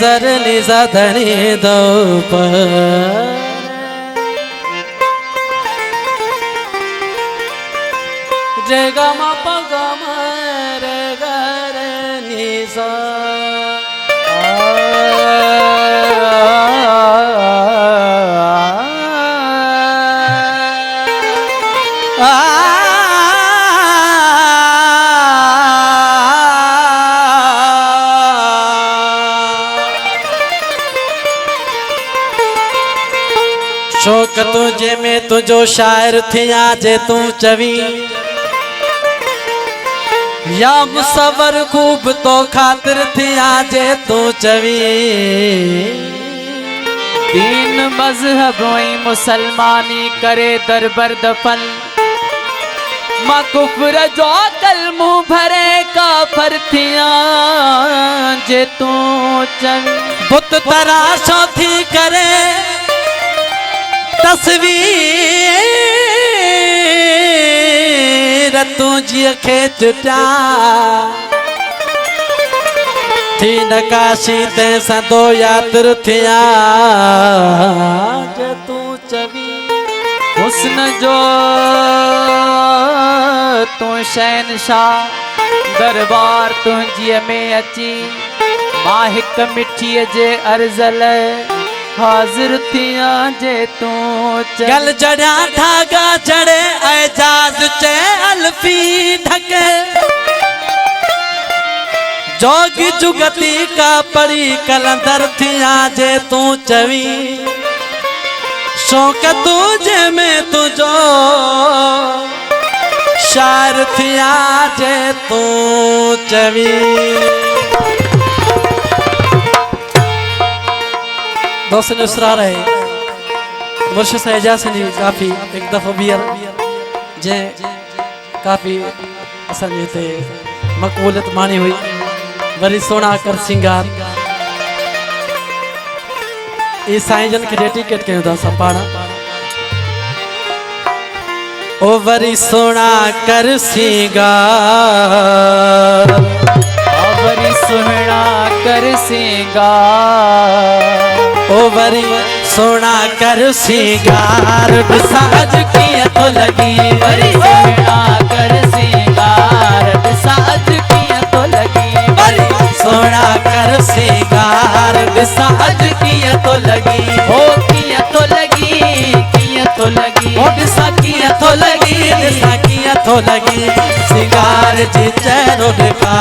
सरनी सधनी दो रे ग म प ग म रे ग रे नि सा शौक तुझे में तुझो शायर थिया जे तू चवी या मुसवर खूब तो खातिर थिया जे तू चवी दीन मजहब मुसलमानी करे दरबर दफन माँ कुफर जो कल मुँह भरे काफर थिया जे तू चवी बुत तराशो थी करे तस्वीर तुझी खे चुटा थी नकाशी ते सदो यात्र थिया जे तू चवी हुस्न जो तू शहनशाह दरबार तुझी में अची मां हिक मिठीअ जे अर्ज़ल हाजिर थिया जे तू गल जड़ा धागा जड़े एजाज चे अल्फी ढके जोगी जुगती का परी कलंदर थिया जे तू चवी शौक तुझे में तुझो शायर थिया जे तू चवी दोस्त ने उसरार है मुर्शिद से एजाज ने काफी एक दफा बियर जे काफी असल में थे मकबूलियत मानी हुई वरी सोना कर सिंगार ये साईं जन के डेडिकेट कयो था सपाड़ा ओ वरी सोना कर सिंगार वरी सोना कर सिंगार ओ वरी सोना कर सिंगार साज किया तो लगी वरी सोना कर सिंगार साज किया तो लगी वरी सोना कर सिंगार साज किया तो लगी हो किया तो लगी किया तो लगी ओ दिसा किया तो लगी दिसा किया तो लगी सिंगार जी चेहरो दिखा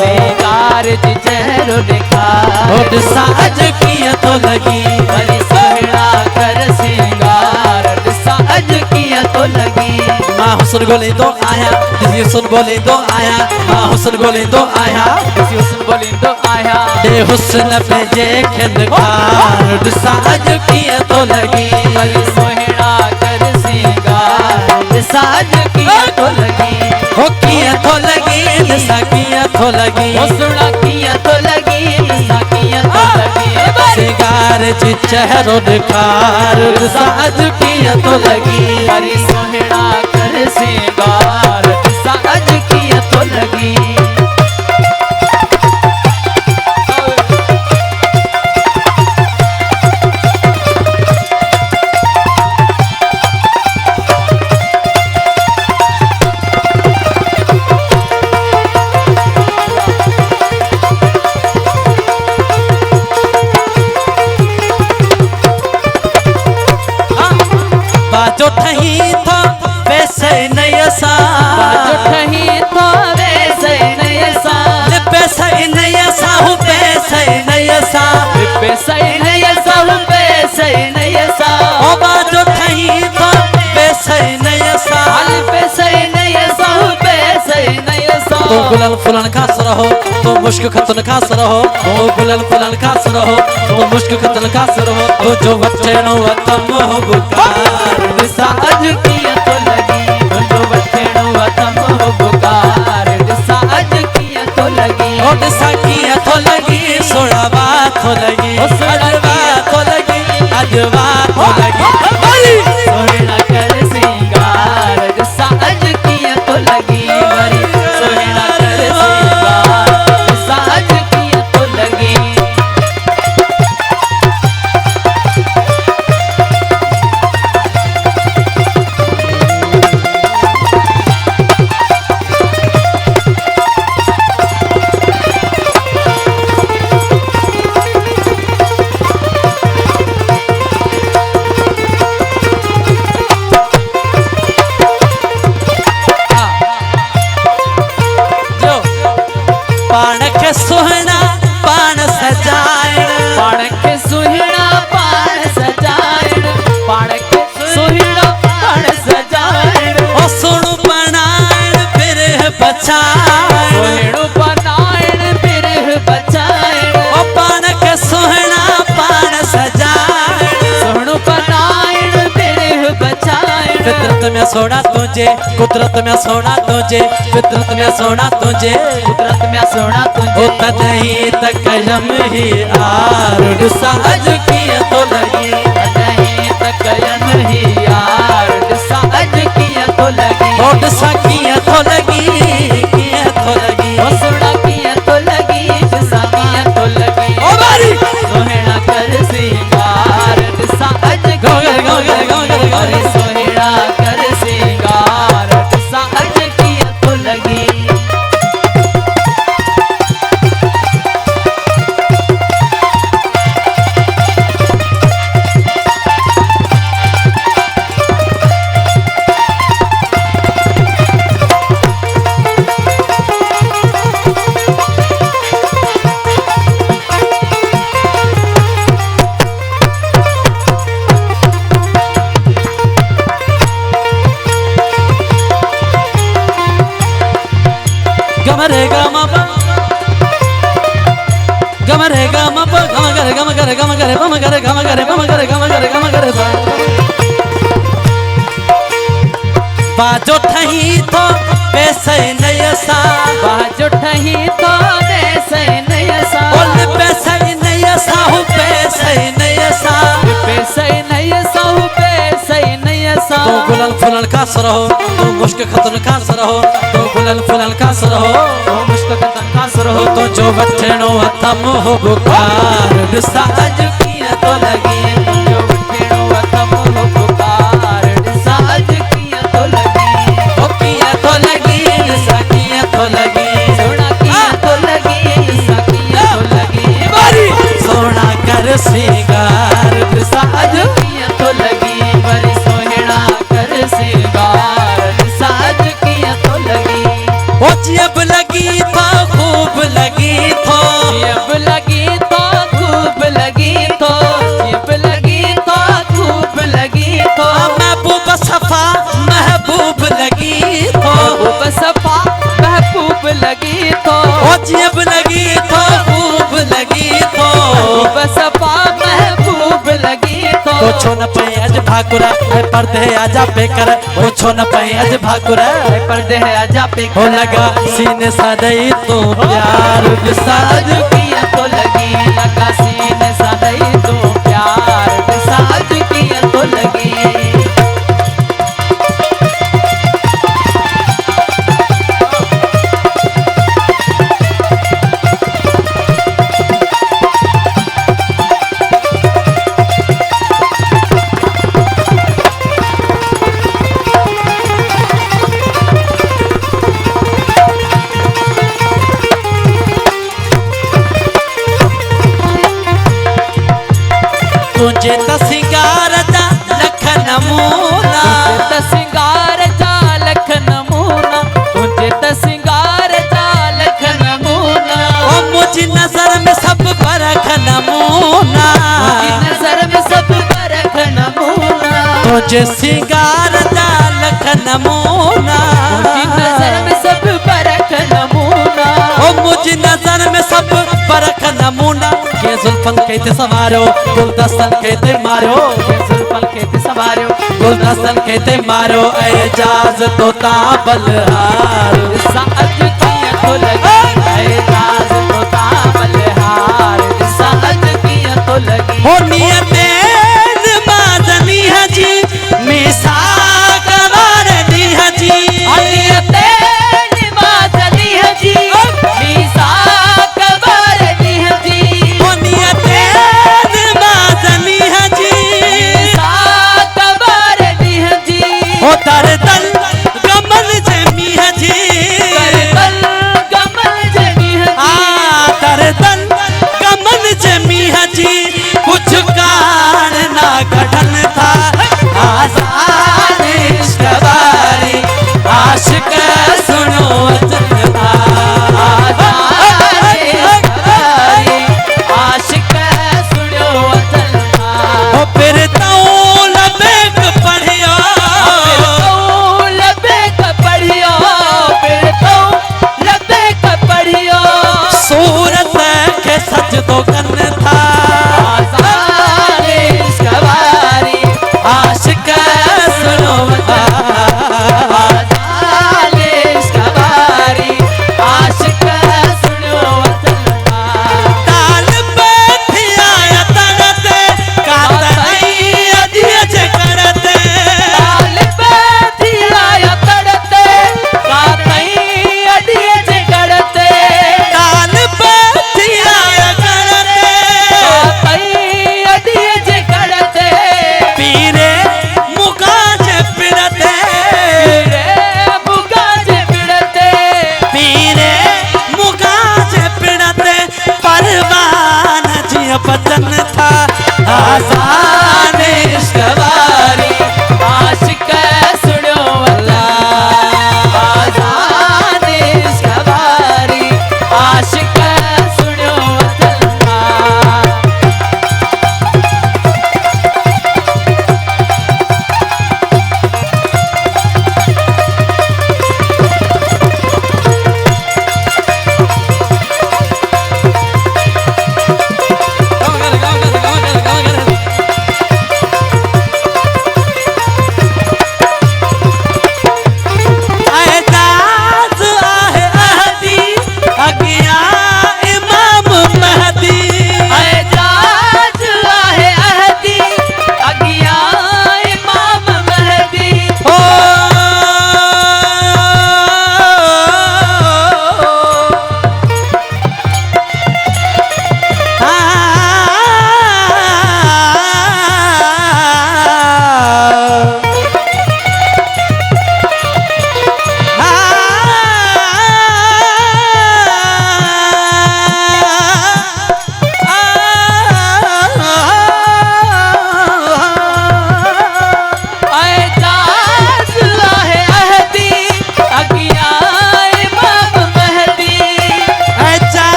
सिंगार जी चेहरो दिखा ओ साज किया तो लगी वरी सोना कर सिंगार साज किया तो लगी माँ हुस्न गोले दो आया दिसी हुस्न बोले दो आया माँ हुस्न गोले दो आया किसी हुस्न बोली तो आया दे हुस्न पे जे खिलकार साज किया तो लगी वरी सोना कर सिंगार साज किया तो लगी हो किया तो लगी दिसा किया तो लगी हो सोना किया तो लगी सा किया तो लगी सिंगार जी चेहरो दिखार साज किया तो लगी वरी सोना कर सिंगार साज किया तो लगी बाजो ठही तो वैसे नयसा बाजो ठही तो वैसे नयसा पैसा नयसा हो पैसा नयसा पैसा नयसा पैसा नयसा ओ बाजो ठही तो पैसा नयसा पैसा नयसा पैसा नयसा तो गुलाल फुलन खास रहो तो मुश्क खतन खास रहो तो गुलाल फुलन खास रहो तो मुश्क खतन खास रहो तो जो वचनो अतम हो बुकार साज किया तो लगी जो बचेड़ो अतम हो बुकार साज किया तो लगी ओ दिसा किया तो लगी सोना बात तो लगी अजवा तो लगी अजवा तो लगी सोना कर सिंगार साज किया तो लगी वरी सोना कर सिंगार साज किया तो लगी में सोना तुझे, कुदरत में सोना तुझे, फितरत में सोना तुझे, कुदरत में सोना तुझे। होता नहीं तकयम ही आर साज किया तो लगी, नहीं तकयन ही यार साज किया तो लगी। होट सा किया तो लगी, किया तो लगी, ओ सोना किया तो लगी, सा किया तो लगी। ओ बारी सोहेड़ा कर सिंगार साज गाओ गे, गाओ गे, गाओ गे, गाओ गे। सोहेड़ा कर सिंगार साज किया तो लगी। गमरे गम गमरे गम गम करे गम करे गम करे बम करे गम करे बम करे गम करे गम करे बाजो ठही तो पैसे नयसा, बाजो ठही तो वैसे नयसा, बोल पैसे नयसा हो पैसे नयसा, पैसे नयसा हो पैसे नयसा। तो गुलल फुलल का सरहो, तो मुश्क खतन का सरहो, तो गुलल फुलल का सरहो, तो मुश्क खतन का सरहो, तो जो बच्चेनो तम हो बुकार साज किया तो लगी, जो बखेड़ो तम हो पुकार साज किया तो लगी। ओ किया तो लगी, सा किया तो लगी, सोना किया तो लगी, सा किया तो लगी। बारी सोना कर सिंगार साज किया तो लगी, बड़ी सोहेड़ा कर सिंगार साज किया तो लगी। ओ जब लगी तो खूब लगी तो, जब लगी तो खूब लगी तो, जब लगी तो खूब लगी तो, महबूब सफा महबूब लगी तो, महबूब सफा महबूब लगी तो, ओ जब लगी तो खूब लगी तो, महबूब सफा महबूब लगी तो। छो न पे अज भाकुरा है पर्दे आजा पे कर, ओ छो न पे अज भाकुरा पर्दे आजा पे हो लगा सीने सादई तो प्यार साज किया तो लगी, लगा सीने सादई तो प्यार साज किया तो लगी। तुझे तो सिंगार जा लख नमूना, तुझे तो सिंगार जा लख नमूना, तुझे तो सिंगार जा लख नमूना। ओ मुझ नजर में सब परख नमूना, मुझी नजर में सब परख नमूना, तुझे सिंगार जा लख नमूना, मुझी नजर में सब परख नमूना। ओ मुझ नजर में सब परख नमूना, के जुल्फन कहते सवारो गुलदस्तन कहते मारो, के जुल्फन कहते सवारो गुलदस्तन कहते मारो एजाज तो ताबलहार साज किया तो लगी, एजाज तो ताबलहार साज किया तो लगी। हो नियते बाजनी हजी मिसा कवार दी हजी, नियते निवाजनी हजी मीसा कबर दी हजी, हो नियते बाजनी हजी मीसा कबर दी हजी। हो दरदल गमन जमी हजी, करबल कमल जमी हजी, दरदल गमन जमी हजी कुछ का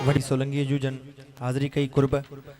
वड़ी सोलंगी जूजन हाज़री कई कुर्ब